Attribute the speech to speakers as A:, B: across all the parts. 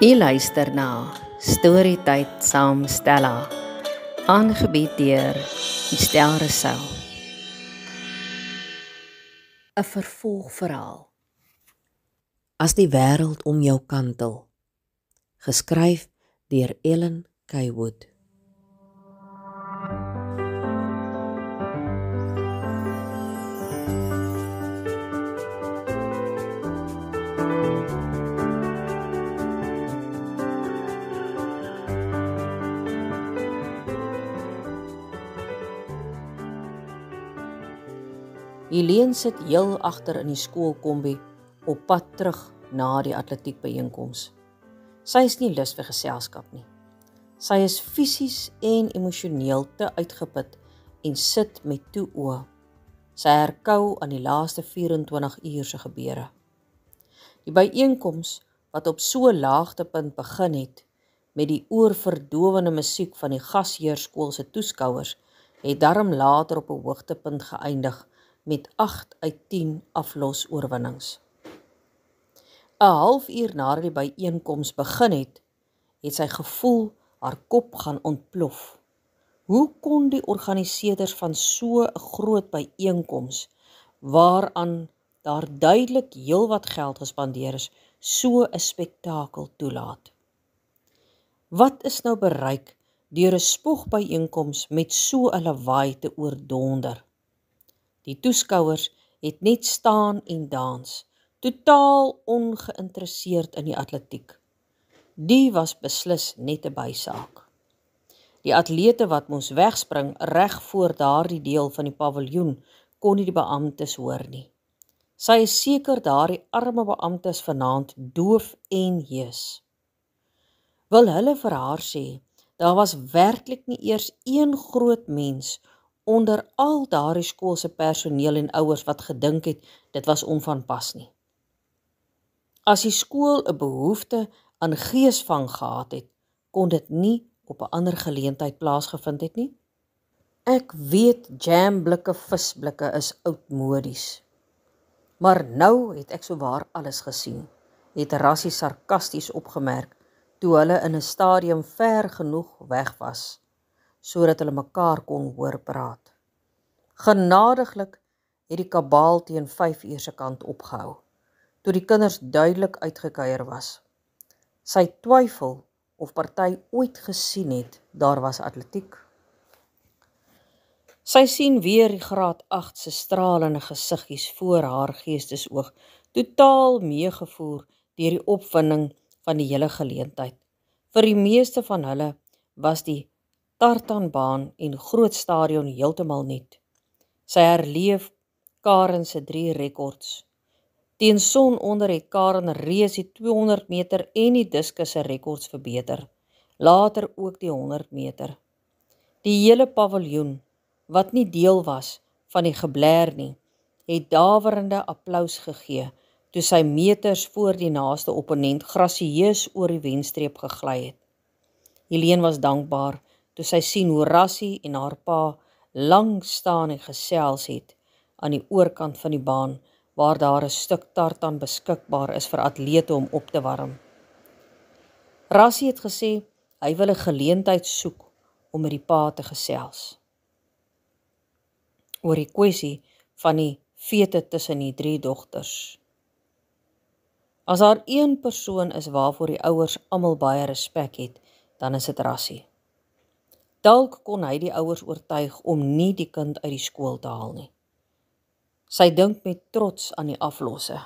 A: U luister na Storytyd saam Stella, aangebied deur Estel Rousseau. 'n Vervolgverhaal.
B: As die wêreld om jou kantel, geskryf deur Ellen K. Wood. Helene sit heel agter in die skoolkombie op pad terug na die atletiekbyeenkoms. Sy is nie lus vir geselskap nie. Sy is fisies en emosioneel te uitgeput en sit met toe oë. Sy herkou aan die laaste 24 uur se gebeure. Die byeenkoms wat op so laagtepunt begin het met die oorverdowende musiek van die gasheerskool se toeskouers, het darm later op 'n hoogtepunt geëindig met 8 uit 10 aflosoorwinnings. 'n halfuur nadat die byeenkoms begin het, het sy gevoel haar kop gaan ontplof. Hoe kon die organiseerders van so 'n groot byeenkoms, waaraan daar duidelik heelwat geld gespandeer is, so 'n spektakel toelaat? Wat is nou bereik deur 'n spogbyeenkoms met so 'n lawaai te oordonder? Die toeskouers het net staan en dans, totaal ongeïnteresseerd in die atletiek. Die was beslis net 'n bysaak. Die atlete wat moes wegspring reg voor daardie deel van die paviljoen kon nie die beamptes hoor nie. Sy is seker daardie arme beamptes vanaand doof en hees. Wil hulle vir haar sê, daar was werklik nie eers een groot mens onder al daardie skoolse personeel en ouers wat gedink het dit was onvanpas nie. As die skool 'n behoefte aan geesvang gehad het, kon dit nie op 'n ander geleentheid plaasgevind het nie. Ek weet jamblikke visblikke is oudmodies. Maar nou het ek sowaar alles gesien, het Rassie sarkasties opgemerk toe hulle in 'n stadium ver genoeg weg was, sodat hulle mekaar kon hoor praat. Genadiglik het die kabaal teen 5 uur se kant opgehou, toe die kinders duidelik uitgekuier was. Sy twyfel of party ooit gesien het, daar was atletiek. Sy sien weer die graad 8 se stralende gesiggies voor haar geestesoog, totaal meegevoer deur die opwinding van die hele geleentheid. Vir die meeste van hulle was die tartanbaan en groot stadion heeltemal nuut. Sy herleef Karen se 3 rekords. Teen sononder het Karen reeds die 200 meter en die diskus se rekords verbeter, later ook die 100 meter. Die hele paviljoen, wat nie deel was van die geblær nie, het dawerende applous gegee toe sy meters voor die naaste opponent grasieus oor die wenstreep gegly het. Helene was dankbaar toe sy sien hoe Rassie en haar pa lang staan en gesels het aan die oorkant van die baan, waar daar 'n stuk tartan beskikbaar is vir atlete om op te warm. Rassie het gesê hy wil 'n geleentheid soek om met die pa te gesels oor die kwessie van die fete tussen die 3 dogters. As daar een persoon is waarvoor die ouers almal baie respek het, dan is dit Rassie. Dalk kon hy die ouers oortuig om nie die kind uit die skool te haal nie. Sy dink met trots aan die aflosse.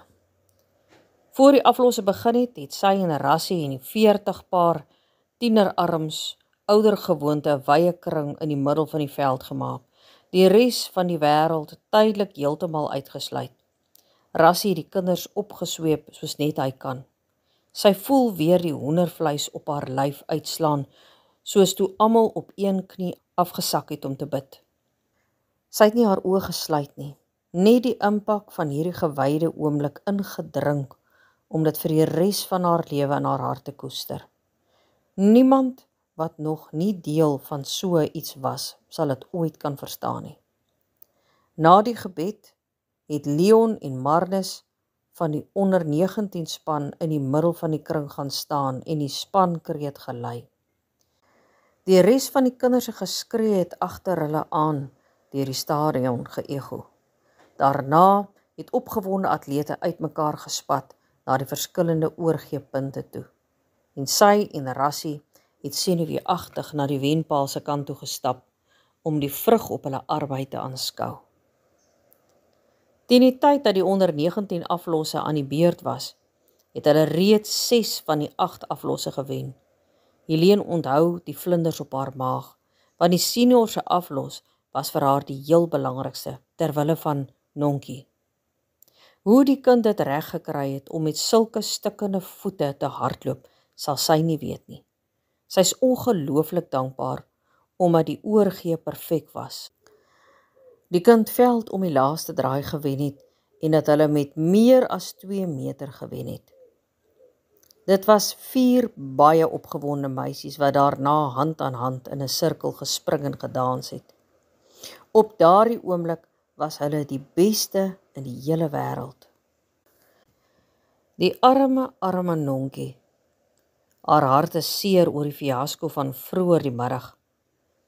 B: Voor die aflosse begin het sy en Rassie en die 40 paar tienerarms oudergewoonte 'n wye kring in die middel van die veld gemaak. Die res van die wêreld tydelik heeltemal uitgesluit. Rassie het die kinders opgesweep soos net hy kan. Sy voel weer die hoendervleis op haar lyf uitslaan, soos toe almal op een knie afgesak het om te bid. Sy het nie haar oë gesluit nie, net die impak van hierdie gewyde oomblik ingedrink, om dit vir die res van haar lewe in haar hart te koester. Niemand wat nog nie deel van so iets was, sal dit ooit kan verstaan nie. Na die gebed het Leon en Marnus van die onder 19 span in die middel van die kring gaan staan en die spankreet gelei. Die res van die kinders se geskree het agter hulle aan deur die stadion geëgo. Daarna het opgewonde atlete uitmekaar gespat na die verskillende oorgeepunte toe. En sy en Rassie het senuweeagtig na die wenpaal se kant toe gestap om die vrug op hulle arbeid te aanskou. Teen die tyd dat die onder 19 aflosse aan die beurt was, het hulle reeds 6 van die 8 aflosse gewen. Helene onthou die vlinders op haar maag, want die senior se aflos was vir haar die heel belangrikste, terwille van Nonkie. Hoe die kind dit reg gekry het om met sulke stikkende voete te hardloop, sal sy nie weet nie. Sy is ongelooflik dankbaar, omdat die oorgee perfek was. Die kind veld om die laaste draai gewen het, en dat hulle met meer as 2 meter gewen het. Dit was 4 baie opgewonde meisies wat daarna hand aan hand in 'n sirkel gespring en gedans het. Op daardie oomblik was hulle die beste in die hele wêreld. Die arme Nonkie. Haar hart is seer oor die fiasko van vroeër die middag.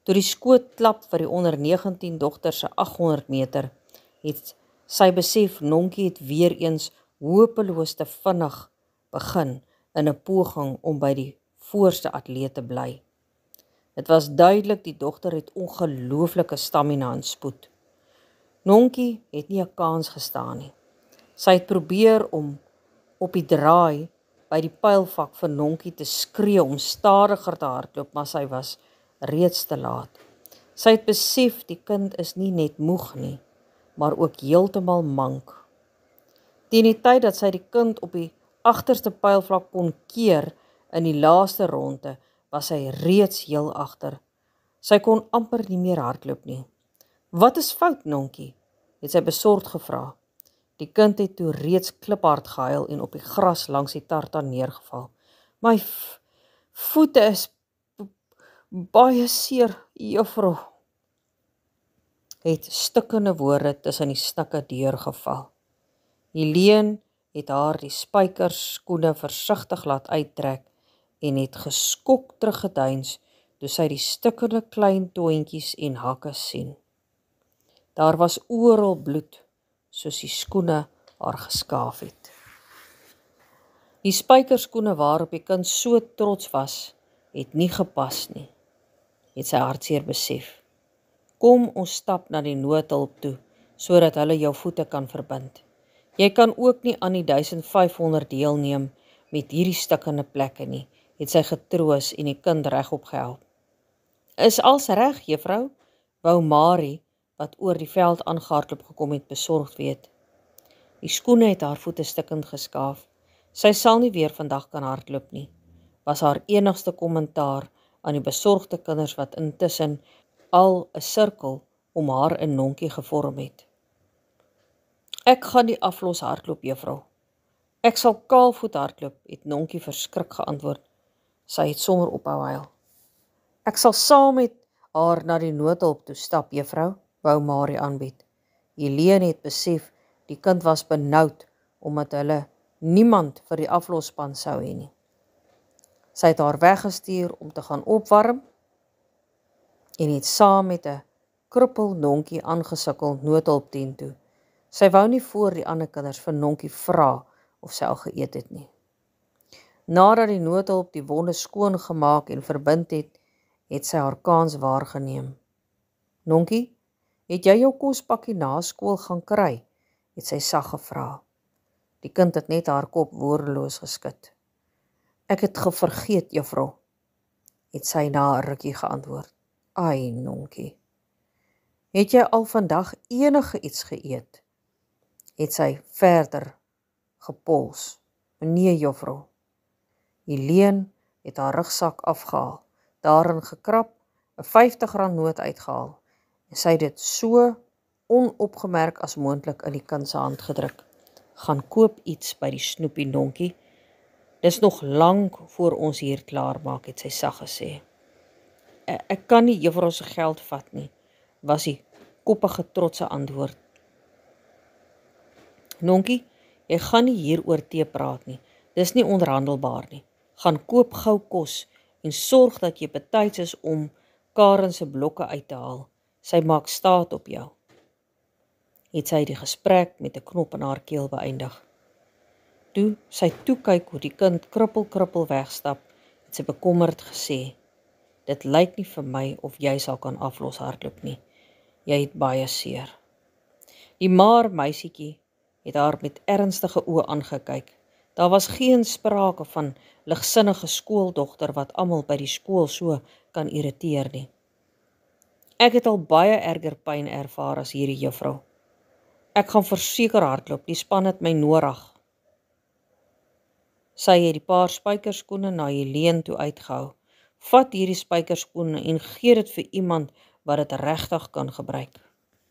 B: Toe die skoot klap vir die onder 19 dogter se 800 meter, het sy besef Nonkie het weer eens hopeloos te vinnig begin in 'n poging om by die voorste atleet te bly. Dit was duidelik die dogter het ongelooflike stamina en spoed. Nonkie het nie 'n kans gestaan nie. Sy het probeer om op die draai by die pylvak vir Nonkie te skree om stadiger te hardloop, maar sy was reeds te laat. Sy het besef die kind is nie net moeg nie, maar ook heeltemal mank. Teen die tyd dat sy die kind op die agterste pylvlak kon keer in die laaste ronde, was sy reeds heel agter. Sy kon amper nie meer hardloop nie. "Wat is fout, Nonkie?" het sy besorgd gevra. Die kind het toe reeds kliphard gehuil en op die gras langs die tartan neergeval. "My voete is baie seer, juffrou," het stikkende woorde tussen die snikke deurgeval. Helene het haar die spykerskoene versigtig laat uittrek en het geskok teruggeduins toe sy die stikkende klein toontjies en hakke sien. Daar was oral bloed, soos die skoene haar geskaaf het. Die spykerskoene waarop die kind so trots was, het nie gepas nie, het sy hartseer besef. "Kom ons stap na die noodhulp toe, sodat hulle jou voete kan verbind. Jy kan ook nie aan die 1500 deelneem met hierdie stikkende plekke nie," het sy getroos en die kind regop gehelp. "Is als reg, juffrou?" wou Marie, wat oor die veld aangehardloop gekom het, besorgd weet. Die skoene het haar voete stikkend geskaaf. "Sy sal nie weer vandag kan hardloop nie," was haar enigste kommentaar aan die besorgde kinders wat intussen al 'n sirkel om haar en Nonkie gevorm het. "Ek gaan die aflos hardloop, juffrou." "Ek sal kaalvoet hardloop," het Nonkie verskrik geantwoord. Sy het sommer ophou huil. "Ek sal saam met haar na die noodhulp toe stap, juffrou," wou Marie aanbied. Helene het besef die kind was benoud omdat hulle niemand vir die aflosspan sou hê nie. Sy het haar weggestuur om te gaan opwarm en het saam met 'n kruppel Nonkie aangesukkel noodhulptent toe. Sy wou nie voor die ander kinders vir Nonkie vra of sy al geëet het nie. Nadat die noodhulp die wonde skoon gemaak en verbind het, het sy haar kans waargeneem. "Nonkie, het jy jou kospakkie na skool gaan kry?" het sy sag gevra. Die kind het net haar kop woordeloos geskud. "Ek het vergeet, juffrou," het sy na 'n rukkie geantwoord. "Ai, Nonkie. Het jy al vandag enige iets geëet?" het sy verder gepols. "Nee, juffrou." Helene het haar rugsak afgehaal, daarin gekrap, 'n R50 noot uitgehaal en sy het dit so onopgemerk as moontlik in die kind se hand gedruk. "Gaan koop iets by die snoepie, Nonkie. Dis nog lank voor ons hier klaar maak," het sy sag gesê. Ek kan nie juffrou se geld vat nie," was die koppige trotse antwoord. "Nonkie, Jy gaan nie hier oor tee praat nie. Dis nie onderhandelbaar nie. Gaan koop gou kos en sorg dat jy betyds is om Karen se blokke uit te haal. Sy maak staat op jou. Het sy die gesprek met 'n knop in haar keel beëindig. Toe sy kyk hoe die kind krippel wegstap, het sy bekommerd gesê, dit lyk nie vir my of jy sal kan aflos hardloop nie. Jy het baie seer. Die maar meisietjie het haar met ernstige oë aangekyk. Daar was geen sprake van ligsinnige skooldogter wat almal by die skool so kan irriteer nie. Ek het al baie erger pyn ervaar as hierdie juffrou. Ek gaan verseker hardloop, die span het my nodig. Sy het die paar spykerskoene na Helene toe uitgehou. Vat hierdie spykerskoene en gee dit vir iemand wat dit regtig kan gebruik.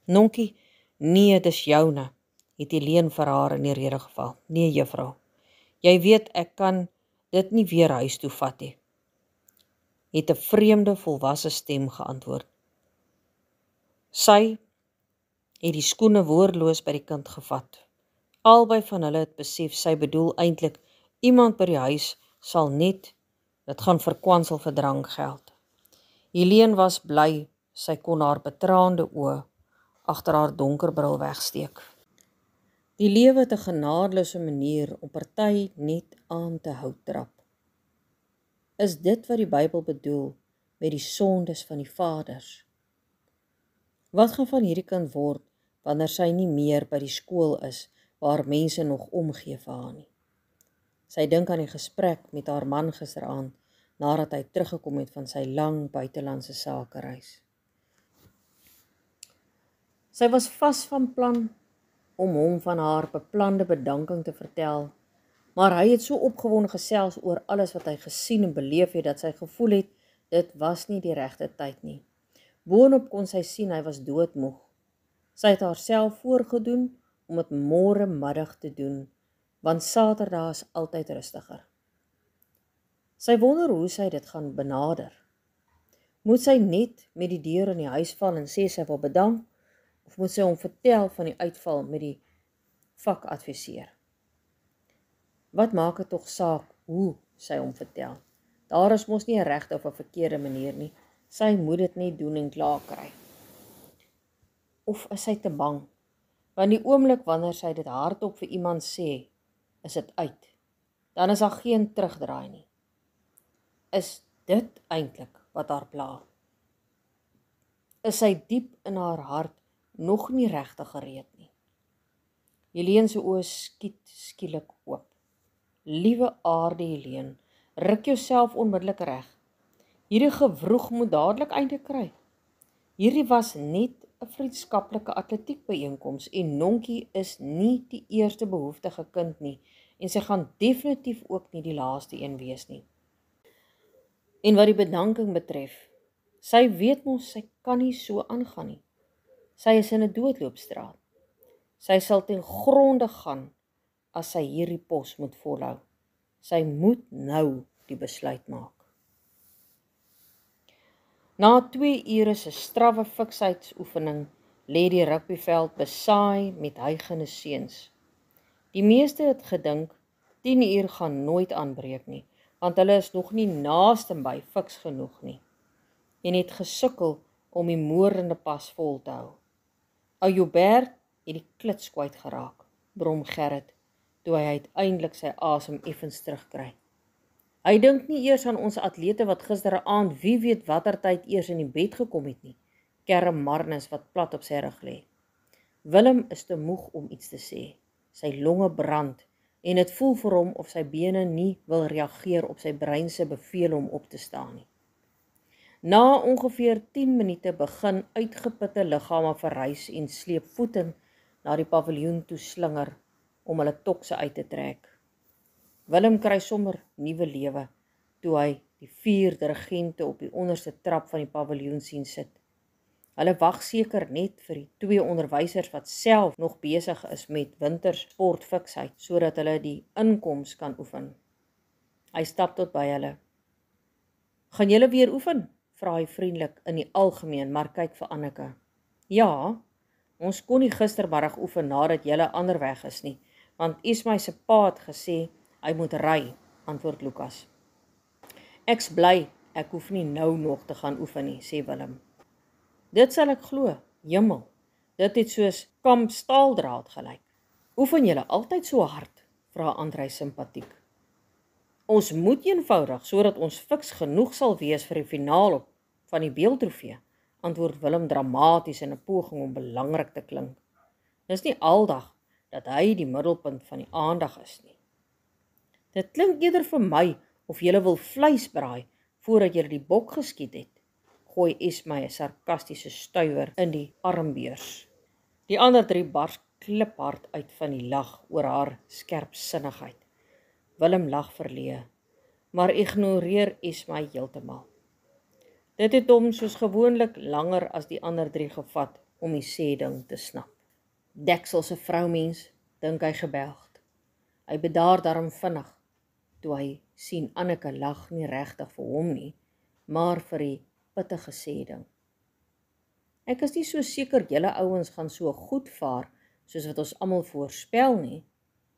B: Nonkie, nee, dis joune, het Helene vir haar in die rede geval. Nee, juffrou, jy weet ek kan dit nie weer huis toe vat nie, het 'n vreemde volwasse stem geantwoord. Sy het die skoene woordloos by die kind gevat. Albei van hulle het besef sy bedoel eintlik iemand by die huis sal net, dit gaan vir kwansel vir drankgeld. Helene was bly, sy kon haar betraande oë agter haar donker bril wegsteek. Die lewe het 'n genadeloose manier om party net aan te hou trap. Is dit wat die Bybel bedoel met die sondes van die vaders? Wat gaan van hierdie kind word wanneer sy nie meer by die skool is waar mense nog omgee vir haar nie? Sy dink aan die gesprek met haar man gisteraand nadat hy teruggekom het van sy lang buitelandse sakereis. Sy was vas van plan om hom van haar beplande bedanking te vertel, maar hy het so opgewonde gesels oor alles wat hy gesien en beleef het, dat sy gevoel het, dit was nie die regte tyd nie. Boonop kon sy sien hy was doodmoeg. Sy het haarself voorgedoen om dit môre middag te doen, want Saterdag is altyd rustiger. Sy wonder hoe sy dit gaan benader. Moet sy net met die deur in die huis val en sê sy wil bedank, of moet sy hom vertel van die uitval met die vakadviseur? Wat maak dit tog saak hoe sy hom vertel? Daar is mos nie 'n regte of 'n verkeerde manier nie. Sy moet dit net doen en klaar kry. Of is sy te bang? Want die oomblik wanneer sy dit hardop vir iemand sê, is dit uit. Dan is daar geen terugdraai nie. Is dit eintlik wat haar pla? Is sy diep in haar hart nog nie regtig gereed nie? Helene se oë skiet skielik oop. Liewe aarde Helene, ruk jouself onmiddellik reg. Hierdie gewroeg moet dadelik einde kry. Hierdie was net 'n vriendskaplike atletiekbyeenkoms en Nonkie is nie die eerste behoeftige kind nie en sy gaan definitief ook nie die laaste een wees nie. En wat die bedanking betref, sy weet mos sy kan nie so aangaan nie. Sy is in 'n doodloopstraat. Sy sal ten gronde gaan as sy hierdie pos moet volhou. Sy moet nou die besluit maak. Na 2 ure se strawwe fiksheidsoefening lê die rugbyveld besaai met hygende seuns. Die meeste het gedink 10 uur gaan nooit aanbreek nie, want hulle is nog nie naastenby fiks genoeg nie, en het gesukkel om die moorende pas vol te hou. Ou Joubert het die klits kwyt geraak, brom Gerrit, toe hy uiteindelik sy asem effens terugkry. Hy dink nie eers aan ons atlete wat gisteraand wie weet watter tyd eers in die bed gekom het nie, kerm Marnus wat plat op sy rug lê. Willem is te moeg om iets te sê. Sy longe brand en dit voel vir hom of sy bene nie wil reageer op sy brein se beveel om op te staan nie. Na ongeveer 10 minute begin uitgeputte liggame verrys en sleep voeten na die paviljoen toe slinger om hulle tokse uit te trek. Willem kry sommer nuwe lewe toe hy die 4 dirigente op die onderste trap van die paviljoen sien sit. Hulle wag seker net vir die 2 onderwysers wat self nog besig is met wintersportfiksheid sodat hulle die inkoms kan oefen. Hy stap tot by hulle. Gaan julle weer oefen? Vra hy vriendelik in die algemeen, maar kyk vir Anneke. Ja, ons kon nie gistermiddag oefen nadat julle ander weg is nie, want Ismail se pa het gesê hy moet ry, antwoord Lukas. Ek's bly, ek hoef nie nou nog te gaan oefen nie, sê Willem. Dit sal ek glo, jemmel. Dit het soos kamp staaldraad gelyk. Oefen julle altyd so hard, vra Andrei simpatiek. Ons moet eenvoudig, sodat ons fiks genoeg sal wees vir die finaal van die beeldtrofee, antwoord Willem dramaties in 'n poging om belangrik te klink. Dis nie aldag dat hy die middelpunt van die aandag is nie. Dit klink eerder vir my of julle wil vleis braai voordat julle die bok geskiet het, gooi Ismail 'n sarkastiese stuiwer in die armbeurs. Die ander drie bars kliphard uit van die lag oor haar skerpsinnigheid. Willem lag verleë, maar ignoreer Ismail heeltemal. Dit het hom soos gewoonlik langer as die ander drie gevat om die sê ding te snap. Deksel se vroumens, dink hy gebelgd. Hy bedaar daarom vinnig, toe hy sien Anneke lag nie regtig vir hom nie, maar vir die pittige sê ding. Ek is nie so seker julle ouens gaan so goed vaar, soos wat ons almal voorspel nie,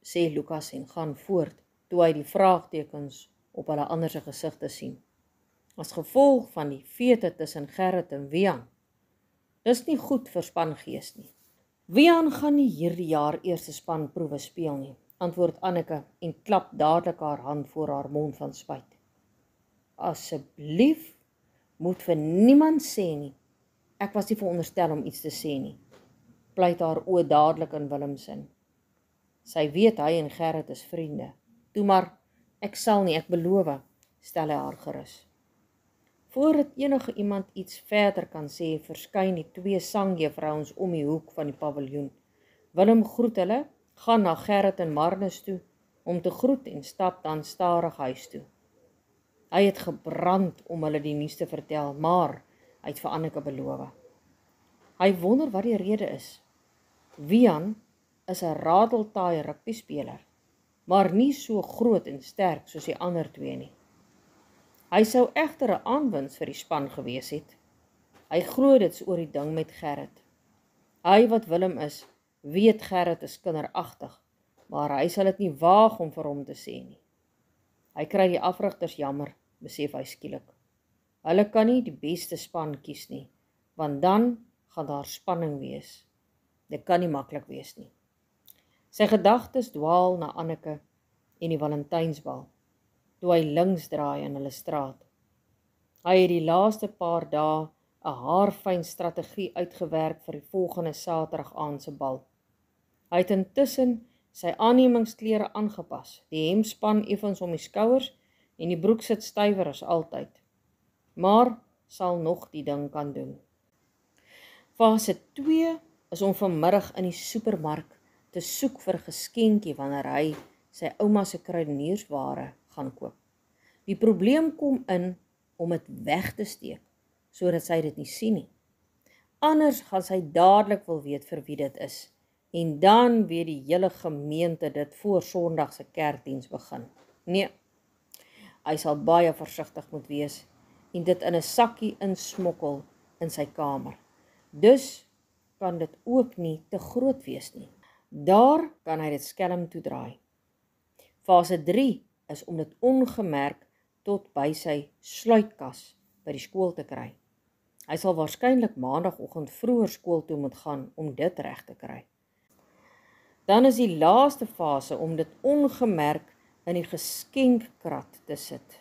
B: sê Lukas en gaan voort, toe hy die vraagtekens op hulle ander se gesigte sien. As gevolg van die feete tussen Gerrit en Wian. Dis nie goed vir spangees nie. Wian gaan nie hierdie jaar eerste spanproewe speel nie, antwoord Anneke en klap dadelik haar hand voor haar mond van spyt. Asseblief, moet vir niemand sê nie. Ek was nie veronderstel om iets te sê nie, pleit haar oë dadelik in Willem sin. Sy weet hy en Gerrit is vriende. Toe maar, ek sal nie, ek beloof, stel hy haar gerus. Voordat enige iemand iets verder kan sê, verskyn die twee sangjuffrouens om die hoek van die paviljoen. Willem groet hulle, gaan na Gerrit en Marnus toe, om te groet en stap dan stadig huis toe. Hy het gebrand om hulle die nuus te vertel, maar hy het vir Anneke beloof. Hy wonder wat die rede is. Wian is 'n radeltaai rugbyspeler, maar nie so groot en sterk soos die ander twee nie. Hy sou egter 'n aanwinst vir die span gewees het. Hy glo dit's oor die ding met Gerrit. Hy wat Willem is, weet Gerrit is kinderagtig, maar hy sal dit nie waag om vir hom te sê nie. Hy kry die afrigters jammer, besef hy skielik. Hulle kan nie die beste span kies nie, want dan gaan daar spanning wees. Dit kan nie maklik wees nie. Sy gedagtes dwaal na Anneke en die Valentynsbal, toe hy links draai in hulle straat. Hy het die laaste paar dae 'n haarfyn strategie uitgewerk vir die volgende Saterdag aand se bal. Hy het intussen sy aannemingsklere aangepas, die hemdspan effens om die skouers en die broek sit stywer as altyd, maar sal nog die ding kan doen. Fase 2 is om vanmiddag in die supermark te soek vir 'n geskenkie wanneer hy sy ouma se kruideniersware gaan koop. Die probleem kom in om dit weg te steek, sodat sy dit nie sien nie. Anders gaan sy dadelik wil weet vir wie dit is, en dan weet die hele gemeente dit voor Sondag se kerkdiens begin. Nee, hy sal baie versigtig moet wees en dit in 'n sakkie insmokkel in sy kamer. Dus kan dit ook nie te groot wees nie. Daar kan hy dit skelm toedraai. Fase 3 is om dit ongemerk tot by sy sluitkas by die skool te kry. Hy sal waarskynlik maandagooggend vroeër skool toe moet gaan om dit reg te kry. Dan is die laaste fase om dit ongemerk in die geskenkkrat te sit.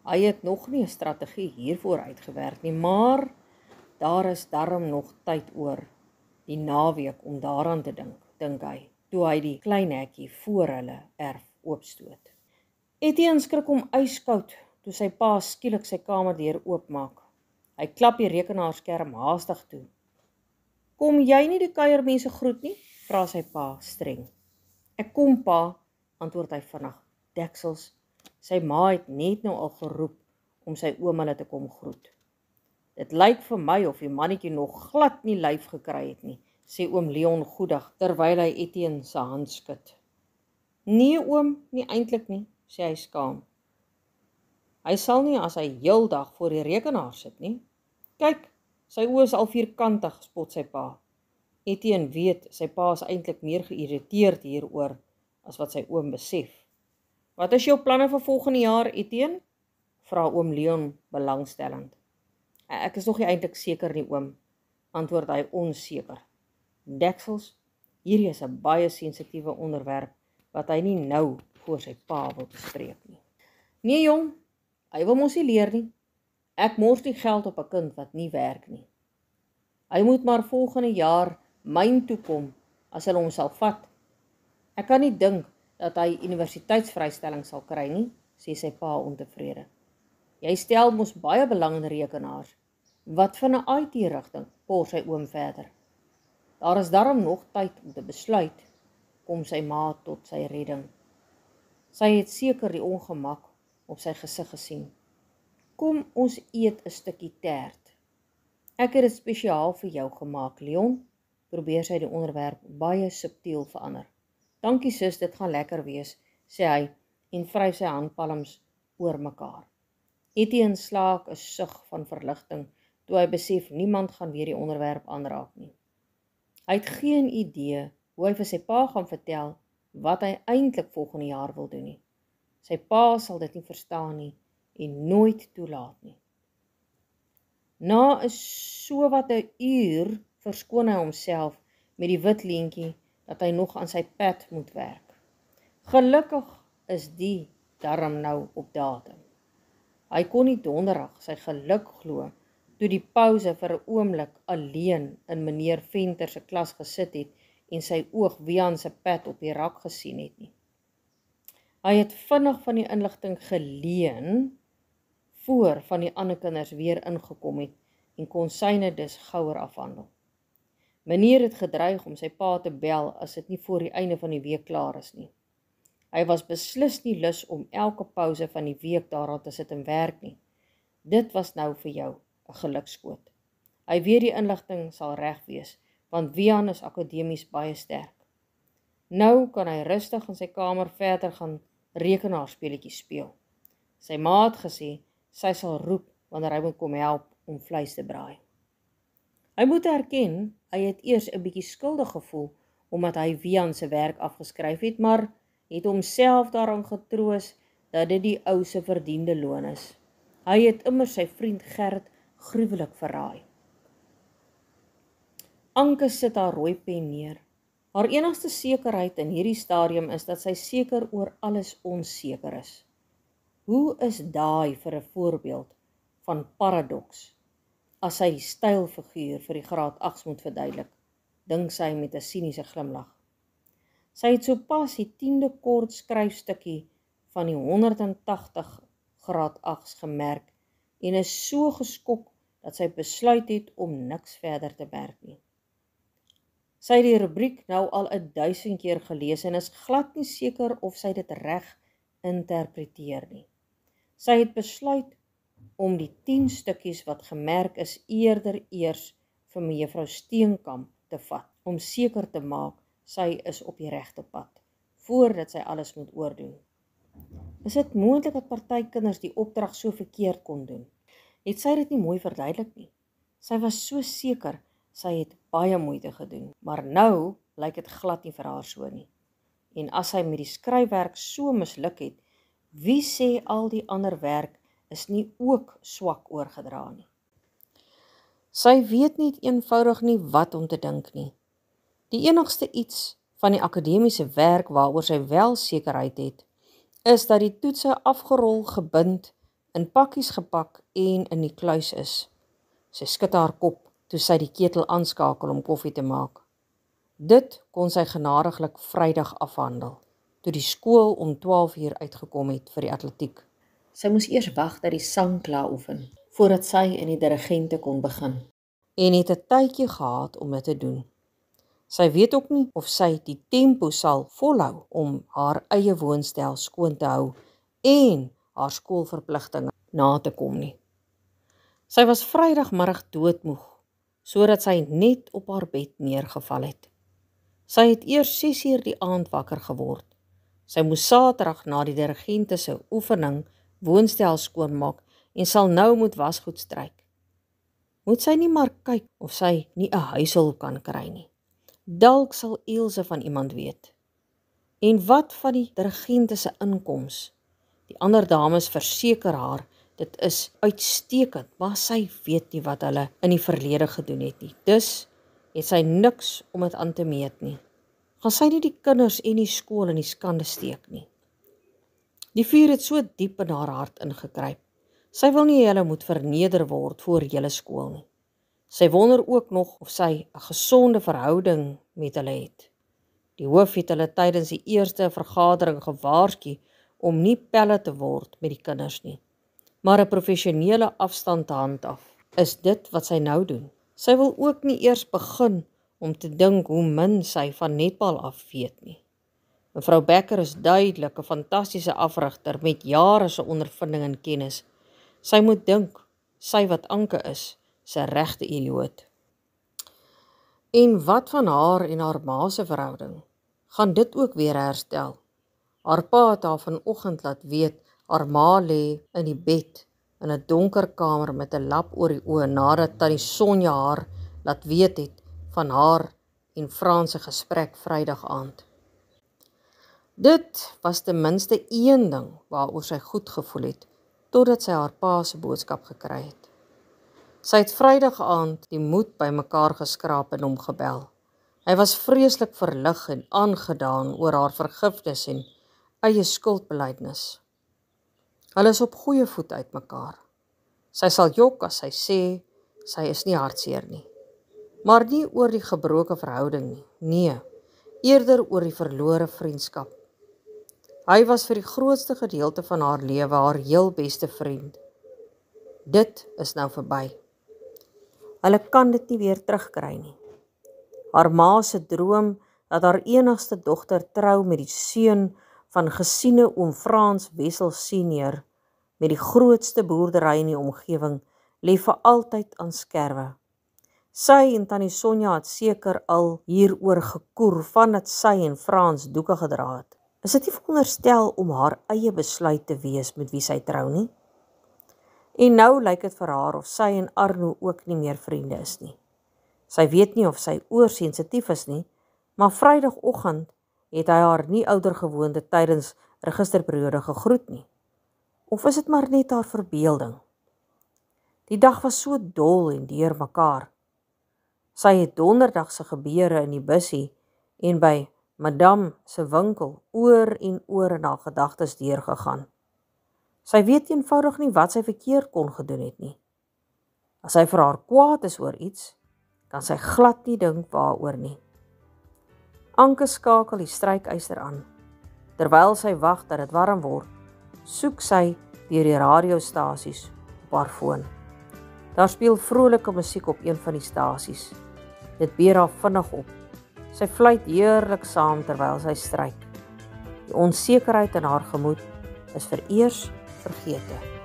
B: Hy het nog nie 'n strategie hiervoor uitgewerk nie, maar daar is darm nog tyd oor die naweek om daaraan te dink hy, toe hy die klein hekkie voor hulle erf oopstoot. Etienne skrik om yskoud toe sy pa skielik sy kamerdeur oopmaak. Hy klap die rekenaarskerm haastig toe. Kom jy nie die kuiermense groet nie? Vra sy pa streng. Ek kom pa, antwoord hy vinnig. Deksels, sy ma het net nou al geroep om sy ouma hulle te kom groet. Dit lyk vir my of die mannetjie nog glad nie lyf gekry het nie, sê oom Leon goedig, terwyl hy Etienne se hand skud. Nee oom, nie eintlik nie, sê hy skaam. Hy sal nie as hy heeldag voor die rekenaar sit nie. Kyk, sy oë is al vierkantig, spot sy pa. Etienne weet, sy pa is eintlik meer geïrriteerd hieroor as wat sy oom besef. Wat is jou planne vir volgende jaar, Etienne? Vra oom Leon belangstellend. Ek is nog nie eintlik seker nie, oom, antwoord hy onseker. Deksels, hierdie is 'n baie sensitiewe onderwerp wat hy nie nou voor sy pa wil bespreek nie. Nee jong, hy wil mos nie leer nie. Ek mors nie geld op 'n kind wat nie werk nie. Hy moet maar volgende jaar myn toe kom as hulle hom sal vat. Ek kan nie dink dat hy universiteitsvrystelling sal kry nie, sê sy pa ontevrede. Jy stel mos baie belang in rekenaars. Wat van 'n IT-rigting, por sy oom verder. Daar is darm nog tyd om te besluit, kom sy ma tot sy redding. Sy het seker die ongemak op sy gesig gesien. Kom ons eet 'n stukkie tert. Ek het dit spesiaal vir jou gemaak, Leon, probeer sy die onderwerp baie subtiel verander. Dankie sis, dit gaan lekker wees, sê hy en vryf sy handpalms oor mekaar. Etienne slaak 'n sug van verligting toe hy besef niemand gaan weer die onderwerp aanraak nie. Hy het geen idee hoe hy vir sy pa gaan vertel wat hy eintlik volgende jaar wil doen nie. Sy pa sal dit nie verstaan nie en nooit toelaat nie. Na 'n sowat 'n uur verskoon hy homself met die wit leentjie dat hy nog aan sy pad moet werk. Gelukkig is die darm nou op datum. Hy kon nie donderdag sy geluk glo toe die pouse vir 'n oomblik alleen in meneer Venter se klas gesit het en sy oog Wian se pad op die rak gesien het nie. Hy het vinnig van die inligting geleen voor van die ander kinders weer ingekom het en kon syne dus gouer afhandel. Meneer het gedreig om sy pa te bel as dit nie voor die einde van die week klaar is nie. Hy was beslis nie lus om elke pouse van die week daaraan te sit en werk nie. Dit was nou vir jou 'n gelukskoot. Hy weet die inligting sal reg wees, want Wian is akademies baie sterk. Nou kan hy rustig in sy kamer verder gaan rekenaarspeletjies speel. Sy ma het gesê, sy sal roep wanneer hy moet kom help om vleis te braai. Hy moet erken, hy het eers 'n bietjie skuldig gevoel, omdat hy Wian se werk afgeskryf het, maar het homself daaraan getroos dat dit die ou se verdiende loon is. Hy het immer sy vriend Gert gruwelik verraai. Anke sit haar rooi pen neer. Haar enigste sekerheid in hierdie stadium is dat sy seker oor alles onseker is. Hoe is daai vir 'n voorbeeld van paradoks, as sy die stylfiguur vir die graad 8s moet verduidelik, dink sy met 'n siniese glimlag. Sy het sopas die 10de kort skryfstukkie van die 180 graad 8s gemerk en is so geskok dat sy besluit het om niks verder te merk nie. Sy het die rubriek nou al 1000 keer gelees en is glad nie seker of sy dit reg interpreteer nie. Sy het besluit om die 10 stukkies wat gemerk is eerder eers vir mevrou Steenkamp te vat, om seker te maak sy is op die regte pad, voordat sy alles moet oordoen. Is dit moontlik dat party kinders die opdrag so verkeerd kon doen? Het sy dit nie mooi verduidelik nie? Sy was so seker, sy het baie moeite gedoen, maar nou lyk dit glad nie vir haar so nie. En as sy met die skryfwerk so misluk het, wie sê al die ander werk is nie ook swak oorgedra nie? Sy weet nie eenvoudig nie wat om te dink nie. Die enigste iets van die akademiese werk waaroor sy wel sekerheid het, is dat die toetse afgerol, gebind, in pakkies gepak en in die kluis is. Sy skud haar kop toe sy die ketel aanskakel om koffie te maak. Dit kon sy genadiglik Vrydag afhandel, toe die skool om 12 uur uitgekom het vir die atletiek. Sy moes eers wag dat die sang klaar oefen, voordat sy in die dirigente kon begin, en het 'n tydjie gehad om dit te doen. Sy weet ook nie of sy die tempo sal volhou om haar eie woonstel skoon te hou en haar skoolverpligtinge na te kom nie. Sy was Vrydagmiddag doodmoeg, sodat sy net op haar bed neergeval het. Sy het eers 6 uur die aand wakker geword. Sy moes Saterdag na die dirigente se oefening woonstel skoonmaak en sal nou moet wasgoed stryk. Moet sy nie maar kyk of sy nie 'n huishulp kan kry nie. Dalk sal Ilse van iemand weet. En wat van die dirigente se inkoms? Die ander dames verseker haar, dit is uitstekend, maar sy weet nie wat hulle in die verlede gedoen het nie. Dus het sy niks om dit aan te meet nie. Gaan sy nie die kinders en die skool in die skande steek nie. Die vuur het so diep in haar hart ingekruip. Sy wil nie hulle moet verneder word voor julle skool nie. Sy wonder ook nog of sy 'n gesonde verhouding met hulle het. Die hoof het hulle tydens die eerste vergadering gewaarsku om nie pelle te word met die kinders nie, maar 'n professionele afstand te handhaaf. Is dit wat sy nou doen? Sy wil ook nie eers begin om te dink hoe min sy van netbal af weet nie. Mevrou Becker is duidelik 'n fantastiese afrigter met jare se ondervinding en kennis. Sy moet dink, sy wat Anke is, sy regte idioot. En wat van haar en haar ma se verhouding? Gaan dit ook weer herstel? Haar pa het haar vanoggend laat weet, haar ma lê in die bed in 'n donker kamer met 'n lap oor die oë nadat tannie Sonja haar laat weet het van haar en Frans se gesprek Vrydag aand. Dit was ten minste een ding waaroor sy goed gevoel het, totdat sy haar pa se boodskap gekry het. Sy het Vrydag aand die moed bymekaar geskraap en hom gebel. Hy was vreeslik verlig en aangedaan oor haar vergifnis en eie skuldbelydenis. Hulle is op goeie voet uit mekaar. Sy sal jok as sy sê, sy is nie hartseer nie. Maar nie oor die gebroke verhouding nie, nee, eerder oor die verlore vriendskap. Hy was vir die grootste gedeelte van haar lewe haar heel beste vriend. Dit is nou verby. Hulle kan dit nie weer terugkry nie. Haar ma se droom dat haar enigste dogter trou met die seun van gesiene oom Frans Wessel senior met die grootste boerdery in die omgewing lê vir altyd aan skerwe. Sy en tannie Sonja het seker al hieroor gekoer vandat sy en Frans doeke gedra het. Is dit nie veronderstel om haar eie besluit te wees met wie sy trou nie? En nou lyk dit vir haar of sy en Arno ook nie meer vriende is nie. Sy weet nie of sy oorsensitief is nie, maar Vrydagoggend het hy haar nie oudergewoonte tydens registerperiode gegroet nie. Of is dit maar net haar verbeelding? Die dag was so dol en deurmekaar. Sy het donderdag se gebeure in die bussie en by Madame se winkel oor en oor in haar gedagtes deurgegaan. Sy weet eenvoudig nie wat sy verkeerd kon gedoen het nie. As sy vir haar kwaad is oor iets, kan sy glad nie dink waaroor nie. Anke skakel die strykyster aan. Terwyl sy wag dat dit warm word, soek sy deur die radiostasies op haar foon. Daar speel vrolike musiek op een van die stasies. Dit beer haar vinnig op. Sy fluit heerlik saam terwyl sy stryk. Die onsekerheid in haar gemoed is vereers vergete.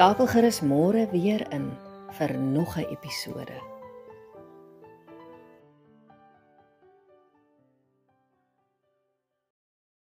A: Skakel gerus môre weer in vir nog 'n episode.